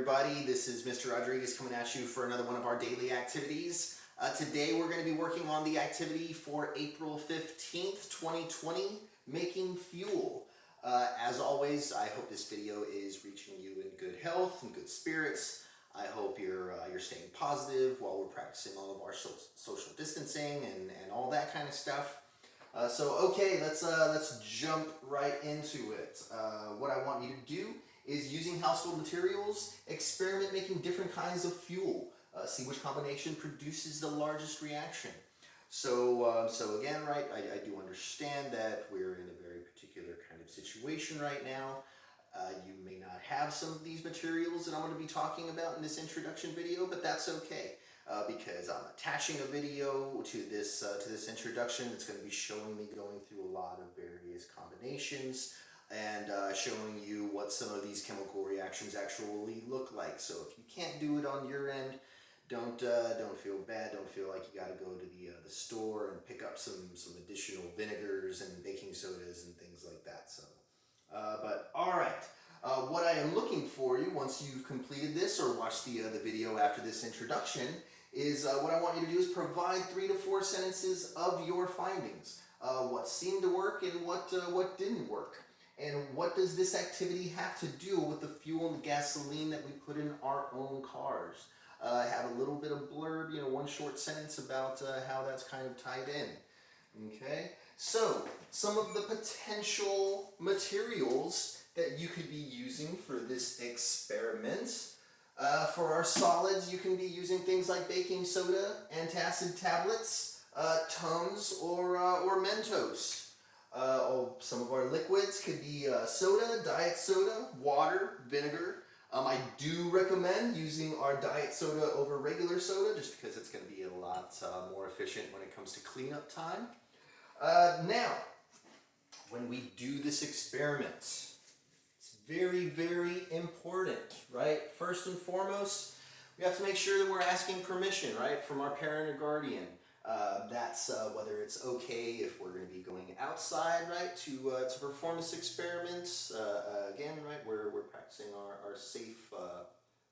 everybody, this is Mr. Rodriguez coming at you for another one of our daily activities. Today we're going to be working on the activity for April 15th, 2020, making fuel. As always, I hope this video is reaching you in good health and good spirits. I hope you're staying positive while we're practicing all of our social distancing and all that kind of stuff. Okay, let's jump right into it. What I want you to do is, using household materials, experiment making different kinds of fuel. See which combination produces the largest reaction. So again, right, I do understand that we're in a very particular kind of situation right now. You may not have some of these materials that I'm going to be talking about in this introduction video, but that's okay. Because I'm attaching a video to this introduction that's going to be showing me going through a lot of various combinations and showing you what some of these chemical reactions actually look like. So if you can't do it on your end, don't feel bad. Don't feel like you got to go to the store and pick up some additional vinegars and baking sodas and things like that. So, but all right. What I am looking for you, once you've completed this or watched the video after this introduction, is what I want you to do is provide 3 to 4 sentences of your findings. What seemed to work and what didn't work. And what does this activity have to do with the fuel and gasoline that we put in our own cars? Have a little bit of blurb, one short sentence about how that's kind of tied in. Okay, so some of the potential materials that you could be using for this experiment. For our solids, you can be using things like baking soda, antacid tablets, TUMS, or mentos. Some of our liquids could be soda, diet soda, water, vinegar. I do recommend using our diet soda over regular soda just because it's going to be a lot more efficient when it comes to cleanup time. Now, when we do this experiment, it's very, very important, right? First and foremost, we have to make sure that we're asking permission, right, from our parent or guardian. That's whether it's okay if we're going to be going outside, right, to perform this experiment. Again, right, we're practicing our safe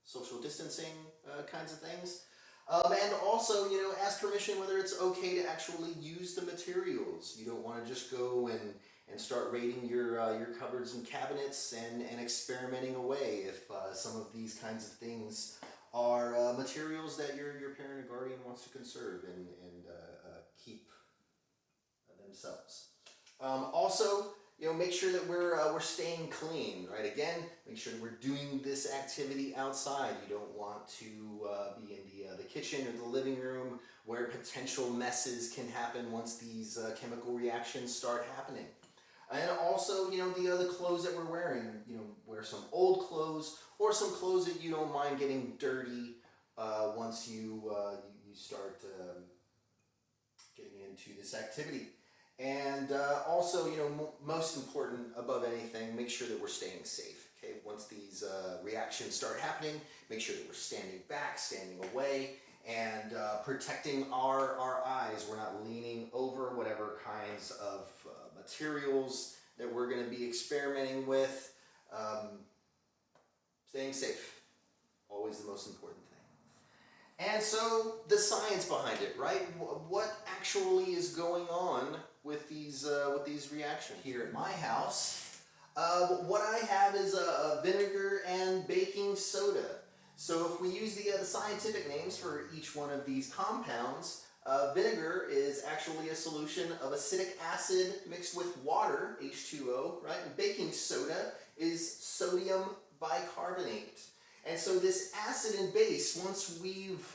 social distancing kinds of things. And also, ask permission whether it's okay to actually use the materials. You don't want to just go and start raiding your cupboards and cabinets and experimenting away if some of these kinds of things are materials that your parent or guardian wants to conserve and keep themselves. Also, make sure that we're staying clean, right? Again, make sure that we're doing this activity outside. You don't want to be in the kitchen or the living room where potential messes can happen once these chemical reactions start happening. And also, the clothes that we're wearing, wear some old clothes or some clothes that you don't mind getting dirty once you start getting into this activity. And also, most important above anything, make sure that we're staying safe. Okay, once these reactions start happening, make sure that we're standing back, standing away, and protecting our eyes. We're not leaning over whatever kinds of materials that we're going to be experimenting with. Staying safe, always the most important thing. And so the science behind it, right? What actually is going on with these reactions? Here at my house, what I have is a vinegar and baking soda. So if we use the scientific names for each one of these compounds, vinegar is actually a solution of acidic acid mixed with water, H2O, right? And baking soda is sodium bicarbonate. And so this acid and base, once we've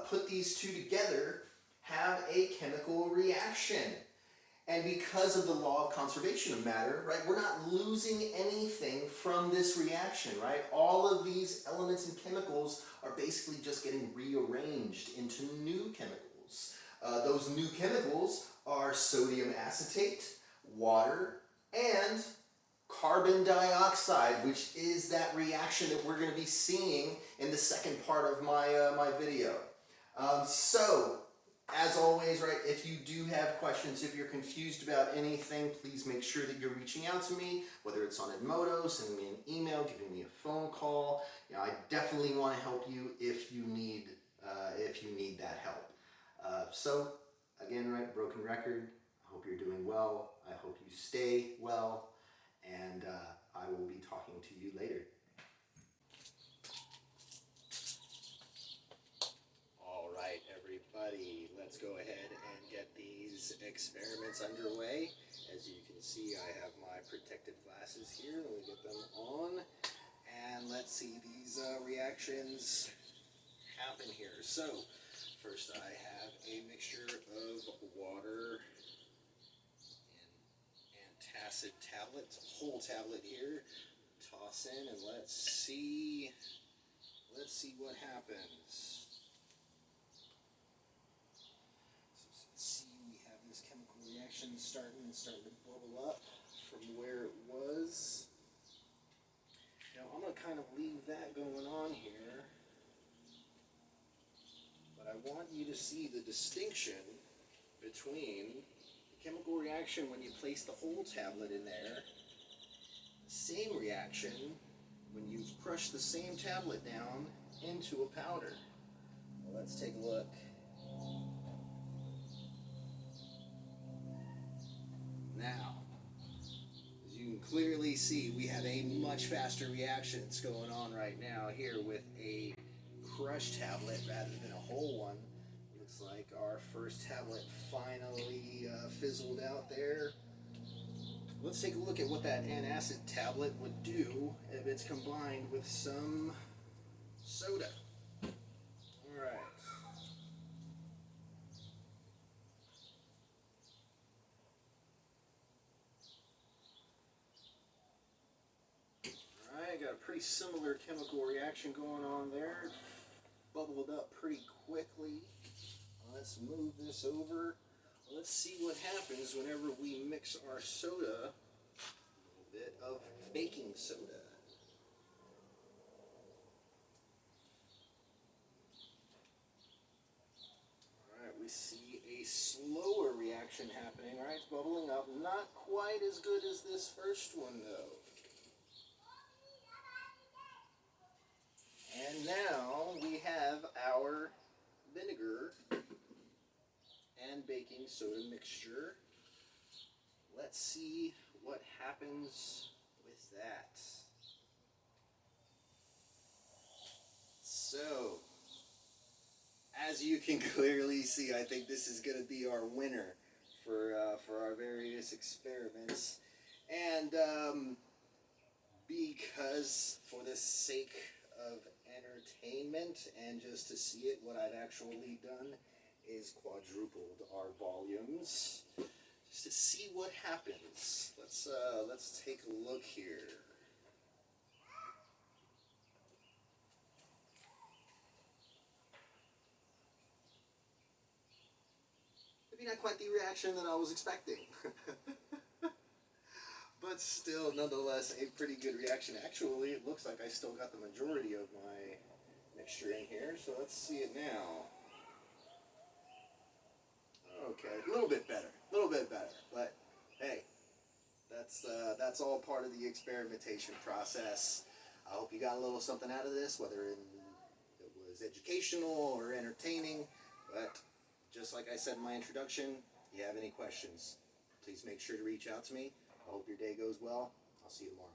put these two together, have a chemical reaction. And because of the law of conservation of matter, right, we're not losing anything from this reaction, right? All of these elements and chemicals are basically just getting rearranged into new chemicals. Those new chemicals are sodium acetate, water, and carbon dioxide, which is that reaction that we're going to be seeing in the second part of my video. So, as always, anyways, right, if you do have questions, if you're confused about anything, please make sure that you're reaching out to me, whether it's on Edmodo, sending me an email, giving me a phone call. You know, I definitely want to help you if you need that help. So, again, right, broken record. I hope you're doing well. I hope you stay well, and I will be talking to you later. All right, everybody, let's go ahead and get these experiments underway. As you can see, I have my protective glasses here. Let me get them on, and let's see these reactions happen here. So, first I have a mixture of water and antacid tablets, a whole tablet here. Toss in and let's see what happens. So let's see, we have this chemical reaction starting to bubble up from where it was. Now I'm going to kind of leave that going on here, but I want you to see the distinction between the chemical reaction when you place the whole tablet in there, the same reaction when you've crushed the same tablet down into a powder. Well, let's take a look. Now, as you can clearly see, we have a much faster reaction that's going on right now here with a crushed tablet rather than a whole one. Looks like our first tablet finally fizzled out there. Let's take a look at what that antacid tablet would do if it's combined with some soda. Alright. Alright, got a pretty similar chemical reaction going on there. Bubbled up pretty quickly. Let's move this over. Let's see what happens whenever we mix our soda, a little bit of baking soda. Alright, we see a slower reaction happening. Alright, it's bubbling up. Not quite as good as this first one though. And now we have our vinegar and baking soda mixture. Let's see what happens with that. So, as you can clearly see, I think this is going to be our winner for our various experiments. And because for the sake of entertainment and just to see it, what I've actually done is quadrupled our volumes just to see what happens. Let's take a look here. Maybe not quite the reaction that I was expecting. But still, nonetheless, a pretty good reaction. Actually, it looks like I still got the majority of my mixture in here, so let's see it now. Okay, a little bit better, but hey, that's all part of the experimentation process. I hope you got a little something out of this, whether it was educational or entertaining, but just like I said in my introduction, if you have any questions, please make sure to reach out to me. I hope your day goes well. I'll see you tomorrow.